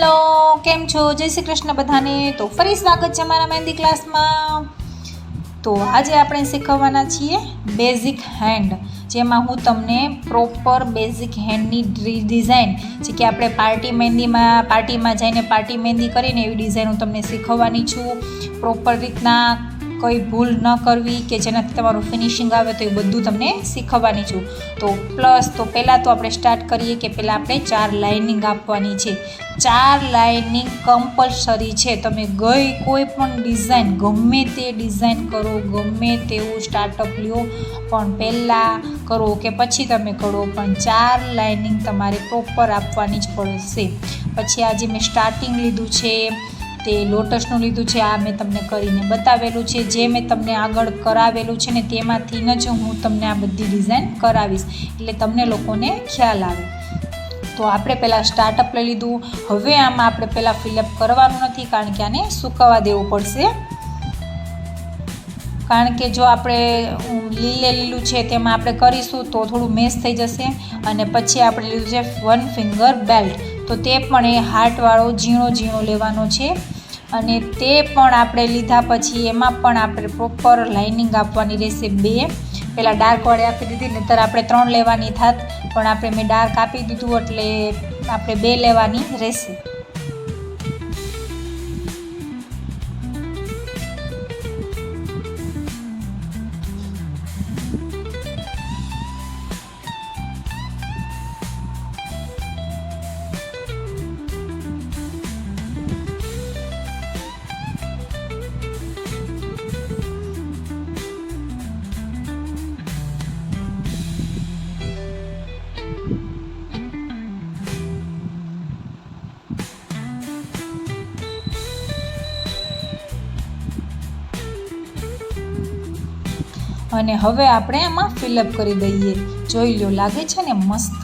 Hello, કેમ છો? જય શ્રી કૃષ્ણ બધાને. તો ફરી સ્વાગત છે અમારા મહેંદી ક્લાસમાં. તો આજે આપણે શીખવવાના છીએ બેઝિક હેન્ડ, જેમાં હું તમને પ્રોપર બેઝિક હેન્ડની ડિઝાઇન, જે કે આપણે પાર્ટીમાં જઈને પાર્ટી મહેંદી કરીને એવી ડિઝાઇન હું તમને શીખવવાની છું. પ્રોપર રીતના કોઈ ભૂલ ન કરવી કે જેનાથી તમારું ફિનિશિંગ આવે તો એ બધું તમને શીખવવાની છું. તો પહેલાં તો આપણે સ્ટાર્ટ કરીએ કે પહેલાં આપણે 4 લાઇનિંગ આપવાની છે. 4 લાઇનિંગ કમ્પલસરી છે. તમે કોઈ પણ ડિઝાઇન, ગમે તે ડિઝાઇન કરો, ગમે તેવું સ્ટાર્ટઅપ લ્યો, પણ પહેલાં કરો કે પછી તમે કરો, પણ 4 લાઇનિંગ તમારે પ્રોપર આપવાની જ પડશે. પછી આજે મેં સ્ટાર્ટિંગ લીધું છે તે લોટસનું લીધું છે. આ મેં તમને કરીને બતાવેલું છે. જે મેં તમને આગળ કરાવેલું છે ને તેમાંથી જ હું તમને આ બધી ડિઝાઇન કરાવીશ, એટલે તમને લોકોને ખ્યાલ આવે. તો આપણે પહેલાં સ્ટાર્ટઅપ લઈ લીધું. હવે આમાં આપણે પહેલાં ફિલઅપ કરવાનું નથી, કારણ કે આને સૂકવવા દેવું પડશે. કારણ કે જો આપણે લીલું છે તેમાં આપણે કરીશું તો થોડું મેસ થઈ જશે. અને પછી આપણે લીધું છે 1 ફિંગર બેલ્ટ, તો તે પણ એ હાર્ટવાળો ઝીણો લેવાનો છે. અને તે પણ આપણે લીધા પછી એમાં પણ આપણે પ્રોપર લાઇનિંગ આપવાની રહેશે 2. પહેલાં ડાર્કવાળી આપી દીધી, નહીંતર આપણે 3 લેવાની થાત, પણ મેં ડાર્ક આપી દીધું એટલે આપણે 2 લેવાની રહેશે. અને હવે આપણે એમાં ફિલઅપ કરી દઈએ. જોઈ લો, લાગે છે ને મસ્ત.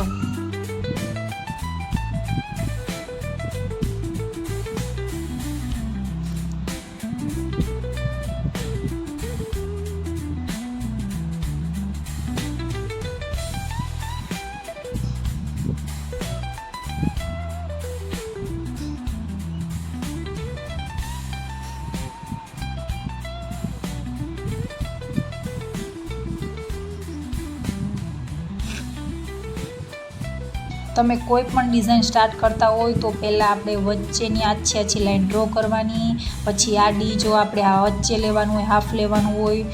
તમે કોઈ પણ ડિઝાઇન સ્ટાર્ટ કરતા હોય તો પહેલાં આપણે વચ્ચેની આછી લાઈન ડ્રો કરવાની, પછી આડી જો આપણે આ વચ્ચે લેવાનું હોય, હાફ લેવાનું હોય.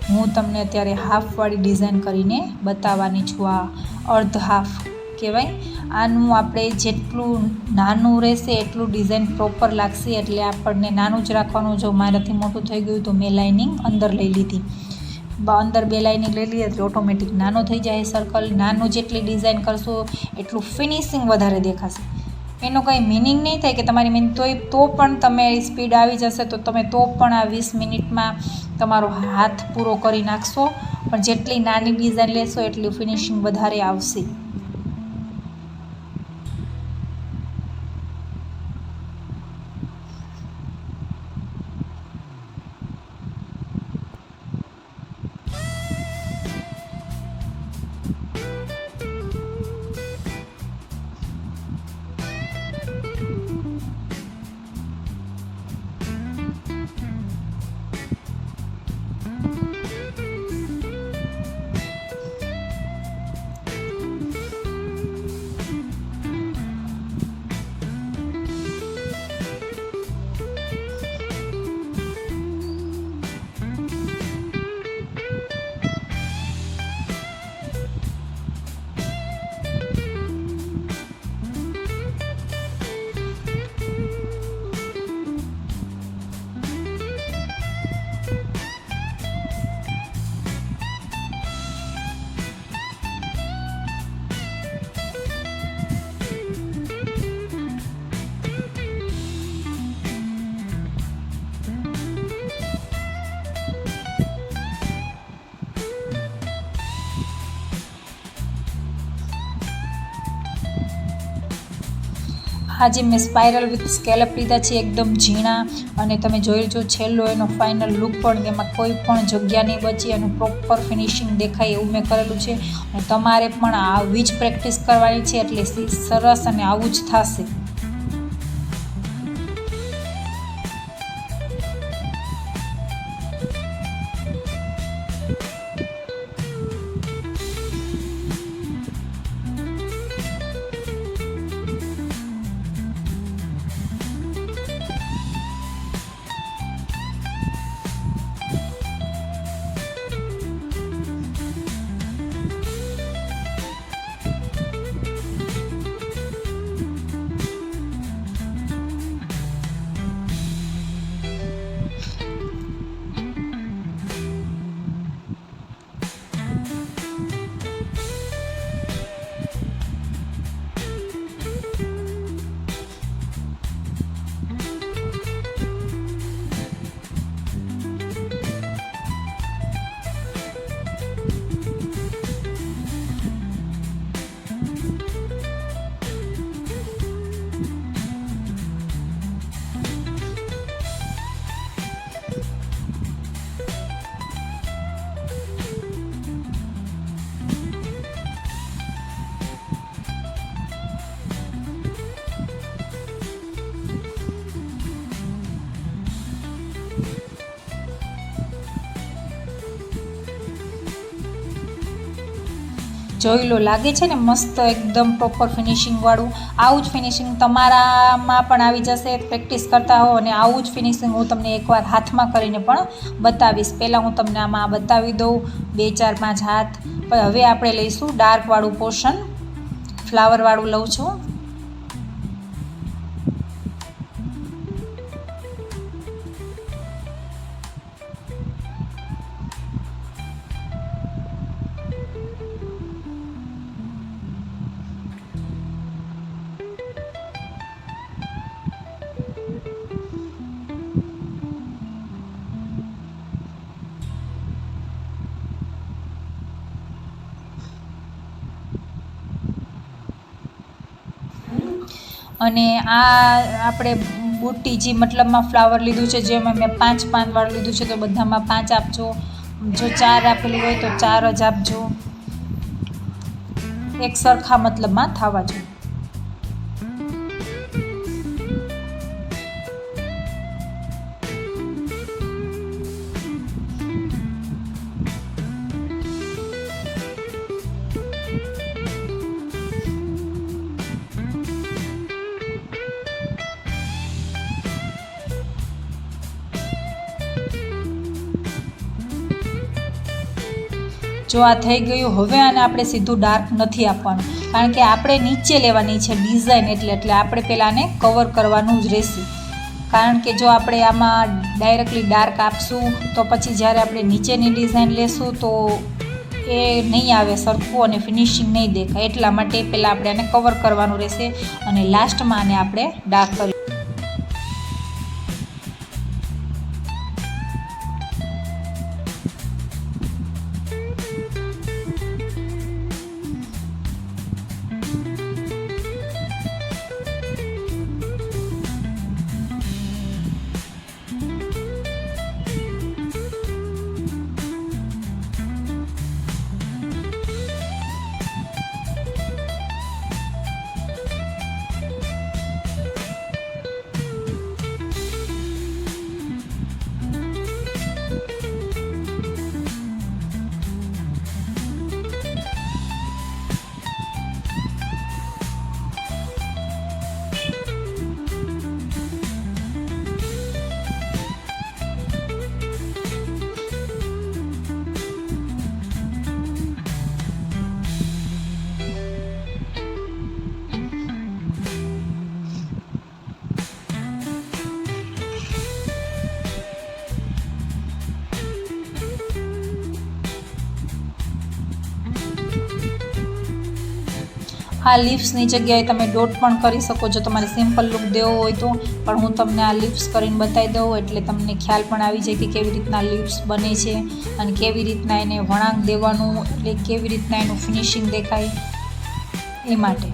હું તમને અત્યારે હાફવાળી ડિઝાઇન કરીને બતાવવાની છું. આ અર્ધ હાફ કહેવાય. આનું આપણે જેટલું નાનું રહેશે એટલું ડિઝાઇન પ્રોપર લાગશે, એટલે આપણને નાનું જ રાખવાનું. જો મારાથી મોટું થઈ ગયું તો મેં લાઇનિંગ અંદર લઈ લીધી. અંદર 2 લાઇનિંગ લઈ લઈએ એટલે ઓટોમેટિક નાનો થઈ જાય સર્કલ. નાનું જેટલી ડિઝાઇન કરશો એટલું ફિનિશિંગ વધારે દેખાશે. એનો કંઈ મિનિંગ નહીં થાય કે તમારી તો પણ તમે સ્પીડ આવી જશે તો તમે તો પણ આ 20 મિનિટમાં તમારો હાથ પૂરો કરી નાખશો. પણ જેટલી નાની ડિઝાઇન લેશો એટલું ફિનિશિંગ વધારે આવશે. આજે મેં સ્પાઇરલ વિથ સ્કેલપ લીધા છે, એકદમ ઝીણા. અને તમે જોઈ લો છેલ્લો એનો ફાઇનલ લુક પણ, એમાં કોઈ પણ જગ્યા નહીં બચી અને પ્રોપર ફિનિશિંગ દેખાય એવું મેં કરેલું છે. અને તમારે પણ આવી જ પ્રેક્ટિસ કરવાની છે, એટલે સરસ અને આવું જ થશે. જોઈ લો, લાગે છે ને મસ્ત એકદમ પ્રોપર ફિનિશિંગવાળું. આવું જ ફિનિશિંગ તમારામાં પણ આવી જશે, પ્રેક્ટિસ કરતા હો. અને આવું જ ફિનિશિંગ હું તમને એકવાર હાથમાં કરીને પણ બતાવીશ. પહેલાં હું તમને આમાં બતાવી દઉં 2 4 5 હાથ. પણ હવે આપણે લઈશું ડાર્કવાળું પોર્શન, ફ્લાવરવાળું લઉં છું. અને આ આપણે બુટ્ટી જે મતલબમાં ફ્લાવર લીધું છે, જેમાં મેં 5 પાનવાળું લીધું છે, તો બધામાં 5 આપજો. જો 4 આપેલી હોય તો 4 જ આપજો, એક સરખા મતલબમાં થવા જોઈએ. જો આ થઈ ગયું, હવે આને આપણે સીધું ડાર્ક નથી આપવાનું, કારણ કે આપણે નીચે લેવાની છે ડિઝાઇન, એટલે આપણે પહેલાં આને કવર કરવાનું જ રહેશે. કારણ કે જો આપણે આમાં ડાયરેક્ટલી ડાર્ક આપશું તો પછી જ્યારે આપણે નીચેની ડિઝાઇન લેશું તો એ નહીં આવે સરખું અને ફિનિશિંગ નહીં દેખાય. એટલા માટે પહેલાં આપણે આને કવર કરવાનું રહેશે અને લાસ્ટમાં આને આપણે ડાર્ક કરી. આ લિપ્સની જગ્યાએ તમે ડોટ પણ કરી શકો છો, તમારે સિમ્પલ લુક દેવો હોય તો. પણ હું તમને આ લિપ્સ કરીને બતાવી દઉં એટલે તમને ખ્યાલ પણ આવી જાય કે કેવી રીતના લિપ્સ બને છે અને કેવી રીતના એને વળાંક દેવાનું, એટલે કેવી રીતના એનું ફિનિશિંગ દેખાય એ માટે.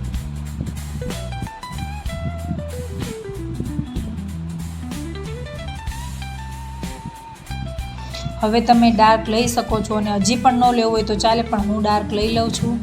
હવે તમે ડાર્ક લઈ શકો છો અને હજી પણ ન લેવું હોય તો ચાલે, પણ હું ડાર્ક લઈ લઉં છું.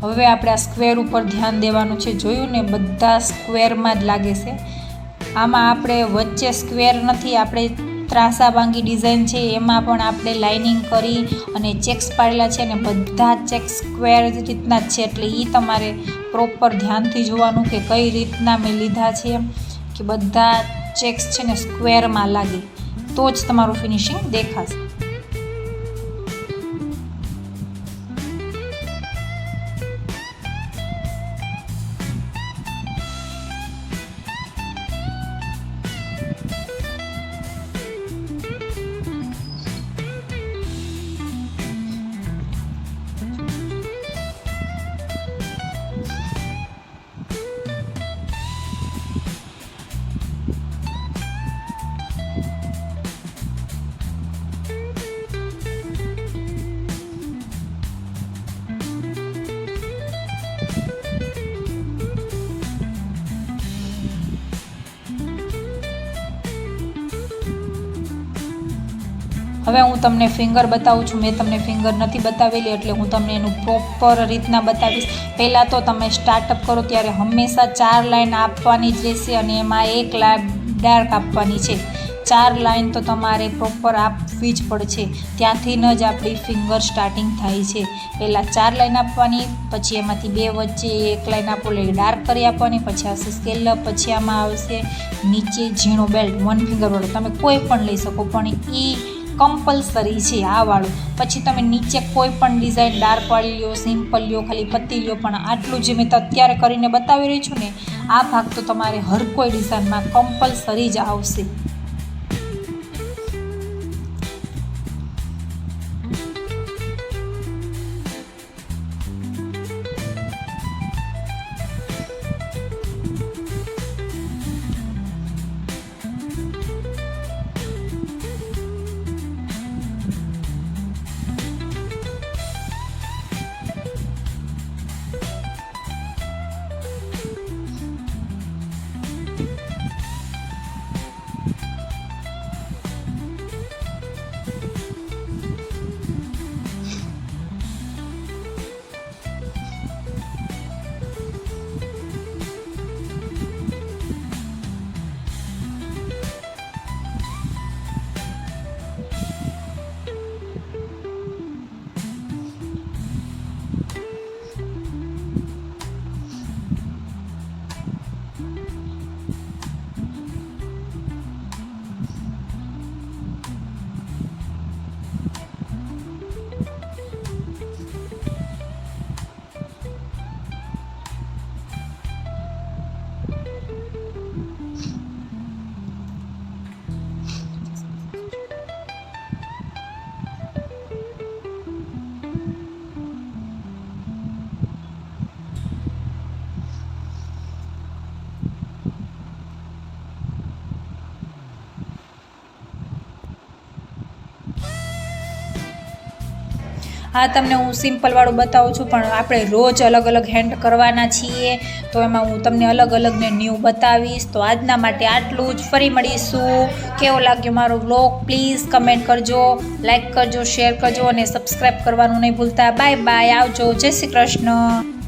હવે આપણે આ સ્ક્વેર ઉપર ધ્યાન દેવાનું છે. જોયું ને, બધા સ્ક્વેરમાં જ લાગે છે. આમાં આપણે વચ્ચે સ્ક્વેર નથી, આપણે ત્રાસા બાંગી ડિઝાઇન છે એમાં પણ આપણે લાઇનિંગ કરી અને ચેક્સ પાડેલા છે અને બધા ચેક્સ સ્ક્વેર રીતના જ છે, એટલે એ તમારે પ્રોપર ધ્યાનથી જોવાનું કે કઈ રીતના મેં લીધા છે, કે બધા ચેક્સ છે ને સ્ક્વેરમાં લાગે, તો જ તમારું ફિનિશિંગ દેખાશે. હવે હું તમને ફિંગર બતાવું છું. મેં તમને ફિંગર નથી બતાવેલી એટલે હું તમને એનું પ્રોપર રીતના બતાવીશ. પહેલાં તો તમે સ્ટાર્ટઅપ કરો ત્યારે હંમેશા 4 લાઈન આપવાની જ રહેશે અને એમાં 1 લાઈન ડાર્ક આપવાની છે. 4 લાઈન તો તમારે પ્રોપર આપવી જ પડશે. ત્યાંથી જ આપણી ફિંગર સ્ટાર્ટિંગ થાય છે. પહેલાં 4 લાઈન આપવાની, પછી એમાંથી 2 વચ્ચે 1 લાઈન આપો એટલે ડાર્ક કરી આપવાની, પછી આવશે સ્કેલઅપ, પછી આમાં આવશે નીચે ઝીણો બેલ્ટ 1 ફિંગરવાળો. તમે કોઈ પણ લઈ શકો, પણ એ કમ્પલસરી છે આ વાળું. પછી તમે નીચે કોઈ પણ ડિઝાઇન ડાર્કવાળી લ્યો, સિમ્પલ લ્યો, ખાલી પત્તી લ્યો, પણ આટલું જે મેં તો અત્યારે કરીને બતાવી રહી છું ને, આ ભાગ તો તમારે હર કોઈ ડિઝાઇનમાં કમ્પલસરી જ આવશે. હા, તમને હું સિમ્પલવાળું બતાવું છું, પણ આપણે રોજ અલગ અલગ હેન્ડ કરવાના છીએ, તો એમાં હું તમને અલગ અલગ ને ન્યૂ બતાવીશ. તો આજના માટે આટલું જ. ફરી મળીશું. કેવો લાગ્યો મારો વ્લોગ પ્લીઝ કમેન્ટ કરજો, લાઈક કરજો, શેર કરજો અને સબસ્ક્રાઈબ કરવાનું નહીં ભૂલતા. બાય બાય, આવજો, જય શ્રી કૃષ્ણ.